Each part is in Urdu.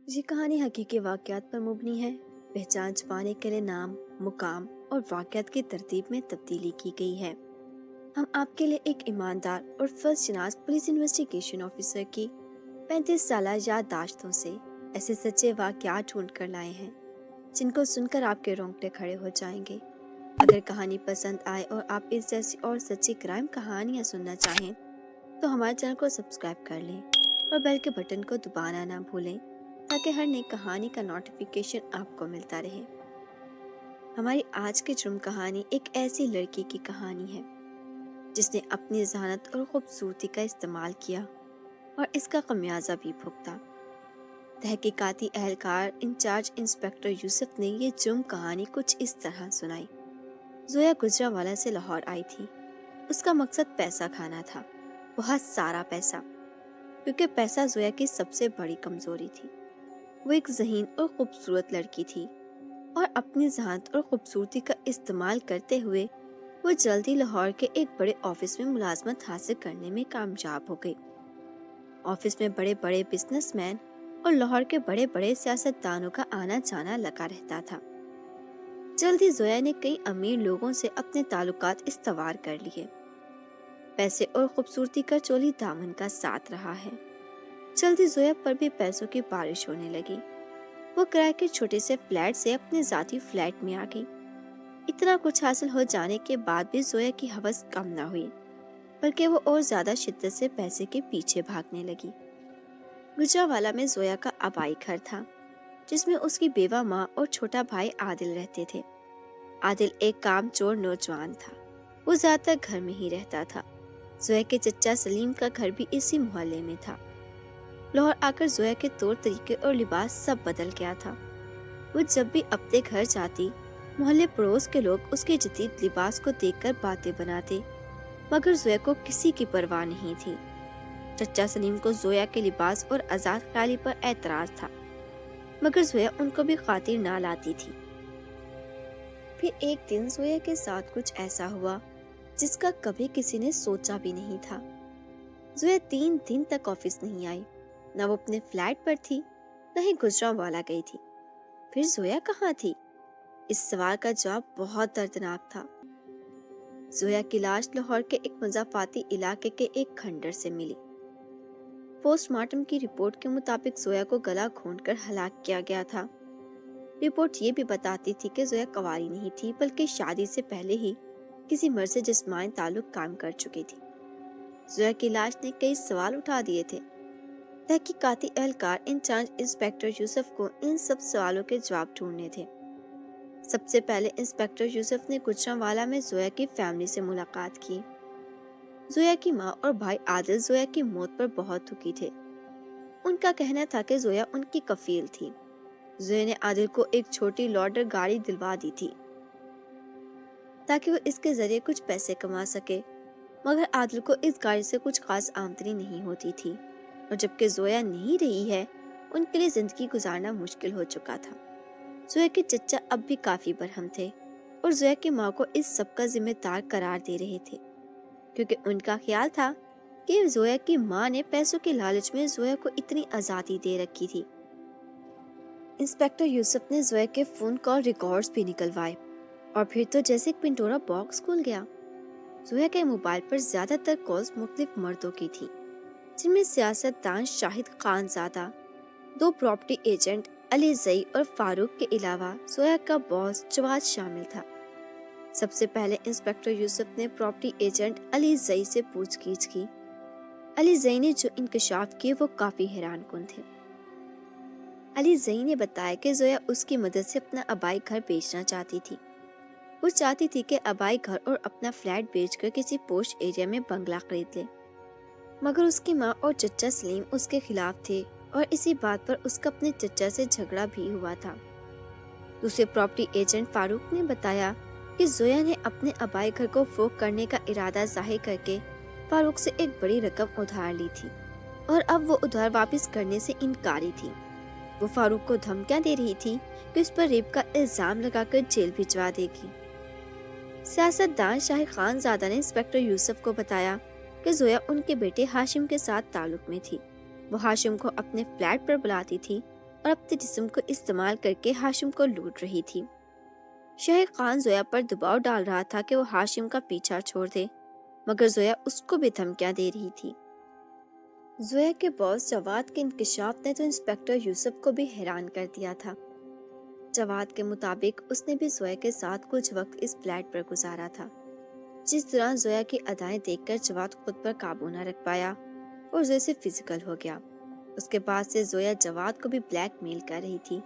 یہ کہانی حقیقی واقعات پر مبنی ہے۔ پہچان چھپانے کے لیے نام، مقام اور واقعات کی ترتیب میں تبدیلی کی گئی ہے۔ ہم آپ کے لیے ایک ایماندار اور فرض شناس پولیس انویسٹیگیشن آفیسر کی 35 سالہ یادداشتوں سے ایسے سچے واقعات ڈھونڈ کر لائے ہیں جن کو سن کر آپ کے رونگٹے کھڑے ہو جائیں گے۔ اگر کہانی پسند آئے اور آپ اس جیسی اور سچی کرائم کہانیاں سننا چاہیں تو ہمارے چینل کو سبسکرائب کر لیں اور بیل کے بٹن کو دبانا نہ بھولیں تاکہ ہر نئی کہانی کا نوٹیفیکیشن آپ کو ملتا رہے۔ ہماری آج کی جرم کہانی ایک ایسی لڑکی کی کہانی ہے جس نے اپنی ذہانت اور خوبصورتی کا استعمال کیا اور اس کا خمیازہ بھی بھگتا۔ تحقیقاتی اہلکار انچارج انسپکٹر یوسف نے یہ جرم کہانی کچھ اس طرح سنائی۔ زویا گجرانوالہ سے لاہور آئی تھی۔ اس کا مقصد پیسہ کھانا تھا، بہت سارا پیسہ، کیونکہ پیسہ زویا کی سب سے بڑی کمزوری تھی۔ وہ ایک ذہین اور خوبصورت لڑکی تھی اور اپنی ذہانت اور خوبصورتی کا استعمال کرتے ہوئے وہ جلدی لاہور کے ایک بڑے آفس میں ملازمت حاصل کرنے میں کامیاب ہو گئی۔ آفس میں بڑے بڑے بزنس مین اور لاہور کے بڑے بڑے سیاستدانوں کا آنا جانا لگا رہتا تھا۔ جلدی زویا نے کئی امیر لوگوں سے اپنے تعلقات استوار کر لیے۔ پیسے اور خوبصورتی کا چولی دامن کا ساتھ رہا ہے۔ جلدی زویا پر بھی پیسوں کی بارش ہونے لگی۔ وہ کرائے کے چھوٹے سے فلیٹ سے اپنے ذاتی فلیٹ میں آ گئی۔ اتنا کچھ حاصل ہو جانے کے بعد بھی زویا کی ہوس کم نہ ہوئی، بلکہ وہ اور زیادہ شدت سے پیسے کے پیچھے بھاگنے لگی۔ گجرانوالہ میں زویا کا آبائی گھر تھا جس میں اس کی بیوہ ماں اور چھوٹا بھائی عادل رہتے تھے۔ عادل ایک کام چور نوجوان تھا۔ وہ زیادہ تر گھر میں ہی رہتا تھا۔ زویا کے چچا سلیم کا گھر بھی اسی محلے میں تھا۔ لاہور آ کر زویا کے طور طریقے اور لباس سب بدل گیا تھا۔ وہ جب بھی اپنے گھر جاتی، محلے پڑوس کے لوگ اس کے جدید لباس کو دیکھ کر باتیں بناتے، مگر زویا کو کسی کی پرواہ نہیں تھی۔ چچا سلیم کو زویا کے لباس اور آزاد خیالی پر اعتراض تھا، مگر زویا ان کو بھی خاطر نہ لاتی تھی۔ پھر ایک دن زویا کے ساتھ کچھ ایسا ہوا جس کا کبھی کسی نے سوچا بھی نہیں تھا۔ زویا 3 دن تک آفس نہیں آئی، نہ وہ اپنے فلیٹ پر تھی نہ ہی گجرانوالہ گئی تھی۔ پھر زویا کہاں تھی؟ اس سوال کا جواب بہت دردناک تھا۔ زویا کی لاش لاہور کے ایک مضافاتی علاقے کے ایک کھنڈر سے ملی۔ پوسٹ مارٹم کی رپورٹ کے مطابق زویا کو گلا گھونٹ کر ہلاک کیا گیا تھا۔ رپورٹ یہ بھی بتاتی تھی کہ زویا کنواری نہیں تھی، بلکہ شادی سے پہلے ہی کسی مرد سے جسمانی تعلق قائم کر چکی تھی۔ زویا کی لاش نے کئی سوال اٹھا دیے تھے۔ تحقیقاتی اہلکار انچارج انسپکٹر یوسف کو ان سب سوالوں کے جواب ڈھونڈنے تھے۔ سب سے پہلے انسپکٹر یوسف نے گجرانوالہ میں زویا کی فیملی سے ملاقات کی۔ زویا کی ماں اور بھائی عادل زویا کی موت پر بہت دکھی تھے۔ ان کا کہنا تھا کہ زویا ان کی کفیل تھی۔ زویا نے عادل کو ایک چھوٹی لوڈر گاڑی دلوا دی تھی تاکہ وہ اس کے ذریعے کچھ پیسے کما سکے، مگر عادل کو اس گاڑی سے کچھ خاص آمدنی نہیں ہوتی تھی، اور جبکہ زویا نہیں رہی ہے ان کے لیے زندگی گزارنا مشکل ہو چکا تھا۔ زویا کے چچا اب بھی کافی برہم تھے اور زویا کی ماں کو اس سب کا ذمہ دار قرار دے رہے تھے، کیونکہ ان کا خیال تھا کہ زویا کی ماں نے پیسوں کے لالچ میں زویا کو اتنی آزادی دے رکھی تھی۔ انسپکٹر یوسف نے زویا کے فون کال ریکارڈز بھی نکلوائے، اور پھر تو جیسے ایک پنڈورا باکس کھل گیا۔ زویا کے موبائل پر زیادہ تر کالز مختلف مردوں کی تھی، جن میں سیاستدان شاہد خان زادہ، 2 پراپرٹی ایجنٹ علی زئی اور فاروق کے علاوہ زویا کا باس جواد شامل تھا۔ سب سے پہلے انسپکٹر یوسف نے پراپرٹی ایجنٹ علی زئی سے پوچھ گچھ کی۔ علی زئی نے جو انکشاف کیے وہ کافی حیران کن تھے۔ علی زئی نے بتایا کہ زویا اس کی مدد سے اپنا آبائی گھر بیچنا چاہتی تھی۔ وہ چاہتی تھی کہ آبائی گھر اور اپنا فلیٹ بیچ کر کسی پوش ایریا میں بنگلہ خرید لے، مگر اس کی ماں اور چچا سلیم اس کے خلاف تھے، اور اسی بات پر اس کا اپنے چچا سے جھگڑا بھی ہوا تھا۔ دوسرے پراپرٹی ایجنٹ فاروق نے بتایا کہ زویا نے اپنے آبائی گھر کو فروخت کرنے کا ارادہ ظاہر کر کے فاروق سے ایک بڑی رقم ادھار لی تھی، اور اب وہ ادھار واپس کرنے سے انکاری تھی۔ وہ فاروق کو دھمکیاں دے رہی تھی کہ اس پر ریپ کا الزام لگا کر جیل بھجوا دے گی۔ سیاستدان شاہد خان زادہ نے انسپکٹر یوسف کو بتایا کہ زویا ان کے بیٹے ہاشم کے ساتھ تعلق میں تھی۔ وہ ہاشم کو اپنے فلیٹ پر بلاتی تھی اور اپنے جسم کو استعمال کر کے ہاشم کو لوٹ رہی تھی۔ شاہد خان زویا پر دباؤ ڈال رہا تھا کہ وہ ہاشم کا پیچھا چھوڑ دے، مگر زویا اس کو بھی دھمکیاں دے رہی تھی۔ زویا کے باس جواد کے انکشاف نے تو انسپیکٹر یوسف کو بھی حیران کر دیا تھا۔ جواد کے مطابق اس نے بھی زویا کے ساتھ کچھ وقت اس فلیٹ پر گزارا تھا۔ جس دوران زویا کی ادائیں دیکھ کر جواد خود پر قابو نہ رکھ پایا اور زویا سے فزیکل ہو گیا۔ اس کے بعد سے زویا جواد کو بھی بلیک میل کر رہی تھی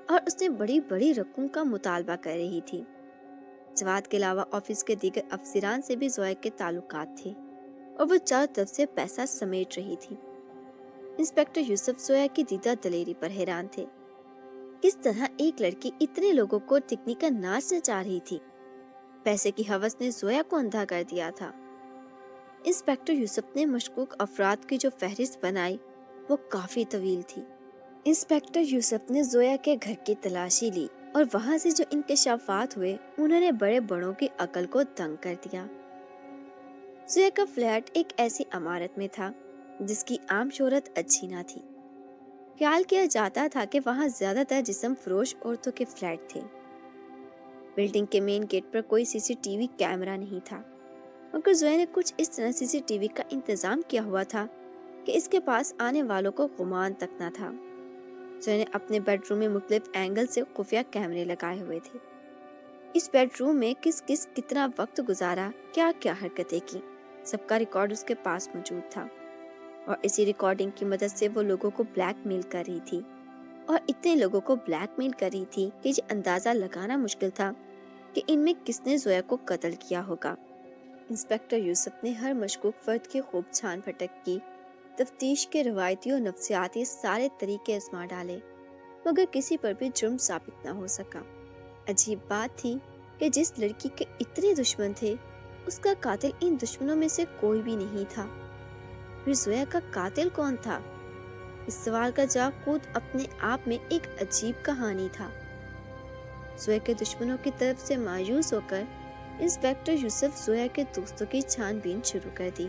اور اس نے بڑی بڑی رقم کا مطالبہ کر رہی تھی۔ جواد کے علاوہ آفس کے دیگر افسران سے بھی زویا کے تعلقات تھے اور وہ چاروں طرف سے پیسہ سمیٹ رہی تھی۔ انسپیکٹر یوسف زویا کی دیدہ دلیری پر حیران تھے۔ کس طرح ایک لڑکی اتنے لوگوں کو ٹکنی کا ناچ نچا رہی تھی؟ پیسے کی ہوس نے زویا کو اندھا کر دیا تھا۔ انسپیکٹر یوسف نے مشکوک افراد کی جو فہرست بنائی وہ کافی طویل تھی۔ انسپیکٹر یوسف نے زویا کے گھر کی تلاشی لی اور وہاں سے جو انکشافات ہوئے انہوں نے بڑے بڑوں کی عقل کو دنگ کر دیا۔ زویا کا فلیٹ ایک ایسی عمارت میں تھا جس کی عام شہرت اچھی نہ تھی۔ خیال کیا جاتا تھا کہ وہاں زیادہ تر جسم فروش عورتوں کے فلیٹ تھے۔ بلڈنگ کے مین گیٹ پر کوئی سی سی ٹی وی کیمرہ نہیں تھا، مگر زویا نے کچھ اس طرح سی سی ٹی وی کا انتظام کیا ہوا تھا کہ اس کے پاس آنے والوں کو گمان تک نہ تھا۔ زویا نے اپنے بیڈ روم میں مختلف اینگل سے خفیہ کیمرے لگائے ہوئے تھے۔ اس بیڈ روم میں کس کتنا وقت گزارا، کیا کیا حرکتیں کی، سب کا ریکارڈ اس کے پاس موجود تھا، اور اسی ریکارڈنگ کی مدد سے وہ لوگوں کو بلیک میل کر رہی تھی، اور اتنے لوگوں کو بلیک میل کر رہی تھی کہ یہ اندازہ لگانا مشکل تھا کہ ان میں کس نے زویا کو قتل کیا ہوگا۔ انسپیکٹر یوسف نے ہر مشکوک فرد کی خوب چھان پھٹک کی، تفتیش کے روایتی اور نفسیاتی سارے طریقے آزما ڈالے، مگر کسی پر بھی جرم ثابت نہ ہو سکا۔ عجیب بات تھی کہ جس لڑکی کے اتنے دشمن تھے اس کا قاتل ان دشمنوں میں سے کوئی بھی نہیں تھا۔ پھر زویا کا قاتل کون تھا؟ اس سوال کا جواب خود اپنے آپ میں ایک عجیب کہانی تھا۔ زویا کے دشمنوں کی طرف سے مایوس ہو کر انسپیکٹر یوسف زویا کے دوستوں کی چھان بین شروع کر دی،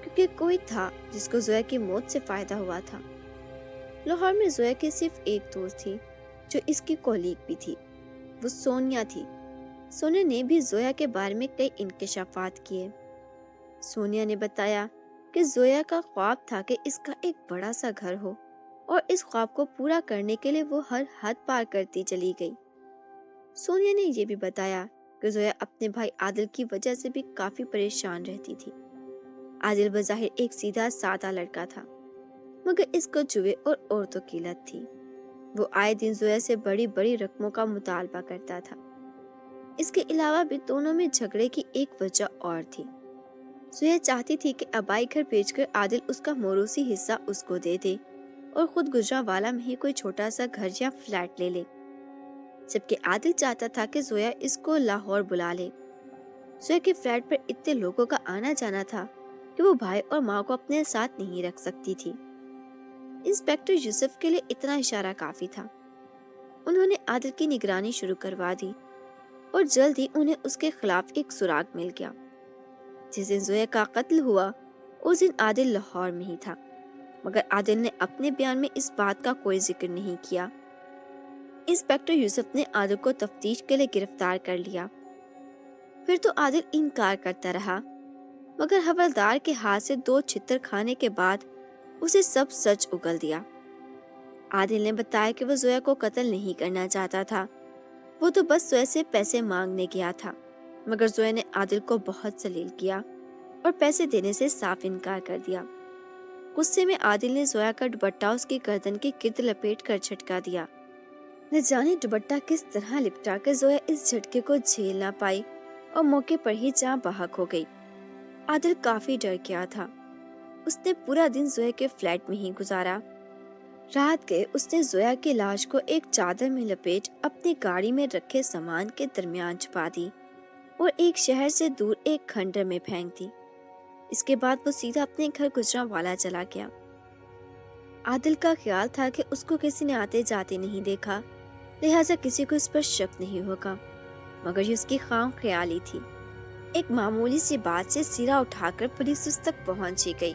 کیونکہ کوئی تھا جس کو زویا کی موت سے فائدہ ہوا تھا۔ لاہور میں زویا کی صرف ایک دوست تھی جو اس کی کولیگ بھی تھی، وہ سونیا تھی۔ سونیا نے بھی زویا کے بارے میں کئی انکشافات کیے۔ سونیا نے بتایا کہ زویا کا خواب تھا کہ اس کا ایک بڑا سا گھر ہو، اور اس خواب کو پورا کرنے کے لیے وہ ہر حد پار کرتی چلی گئی۔ سونیا نے یہ بھی بتایا کہ زویا اپنے بھائی عادل کی وجہ سے بھی کافی پریشان رہتی تھی۔ عادل بظاہر ایک سیدھا سادہ لڑکا تھا، مگر اس کو جوئے اور عورتوں کی لت تھی۔ وہ آئے دن زویا سے بڑی بڑی رقموں کا مطالبہ کرتا تھا۔ اس کے علاوہ بھی دونوں میں جھگڑے کی ایک وجہ اور تھی۔ زویا چاہتی تھی کہ آبائی گھر بیچ کر عادل اس کا موروثی حصہ اس کو دے دے اور خود گجرانوالہ میں ہی کوئی چھوٹا سا گھر یا فلیٹ لے لے، جبکہ عادل چاہتا تھا کہ زویا اس کو لاہور بلا لے۔ زویا کے فلیٹ پر اتنے لوگوں کا آنا جانا تھا کہ وہ بھائی اور ماں کو اپنے ساتھ نہیں رکھ سکتی تھی۔ انسپیکٹر یوسف کے لیے اتنا اشارہ کافی تھا۔ انہوں نے عادل کی نگرانی شروع کروا دی اور جلد ہی انہیں اس کے خلاف ایک سراغ مل گیا۔ جس دن زویا کا قتل ہوا اس دن عادل لاہور میں ہی تھا، مگر عادل نے اپنے بیان میں اس بات کا کوئی ذکر نہیں کیا۔ انسپیکٹر یوسف نے عادل کو تفتیش کے لیے گرفتار کر لیا۔ پھر تو عادل انکار کرتا رہا، مگر حوالدار کے ہاتھ سے 2 چھتر کھانے کے بعد اسے سب سچ اگل دیا۔ عادل نے بتایا کہ وہ زویا کو قتل نہیں کرنا چاہتا تھا، وہ تو بس زویا سے پیسے مانگنے گیا تھا، مگر زویا نے عادل کو بہت ذلیل کیا اور پیسے دینے سے صاف انکار کر دیا۔ غصے میں عادل نے زویا کا دوپٹہ اس کی گردن کے گرد لپیٹ کر جھٹکا دیا۔ نہ جانے دوپٹہ کس طرح لپٹا کر زویا اس جھٹکے کو جھیل نہ پائی اور موقع پر ہی جاں بحق ہو گئی۔ عادل کافی ڈر گیا تھا۔ اس نے پورا دن زویا کے فلیٹ میں ہی گزارا۔ رات کے اس نے زویا کی لاش کو ایک چادر میں لپیٹ اپنی گاڑی میں رکھے سامان کے درمیان چھپا دی اور ایک شہر سے دور ایک کھنڈر میں پھینک دی۔ اس کے بعد وہ سیدھا اپنے گھر گجرانوالہ چلا گیا۔ عادل کا خیال تھا کہ اس کو کسی نے آتے جاتے نہیں دیکھا، لہٰذا کسی کو اس پر شک نہیں ہوگا، مگر یہ اس کی خام خیالی تھی۔ ایک معمولی سی بات سے سرا اٹھا کر پولیس اس تک پہنچ ہی گئی۔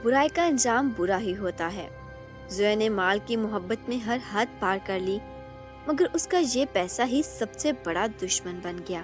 برائی کا انجام برا ہی ہوتا ہے۔ زویا نے مال کی محبت میں ہر حد پار کر لی، مگر اس کا یہ پیسہ ہی سب سے بڑا دشمن بن گیا۔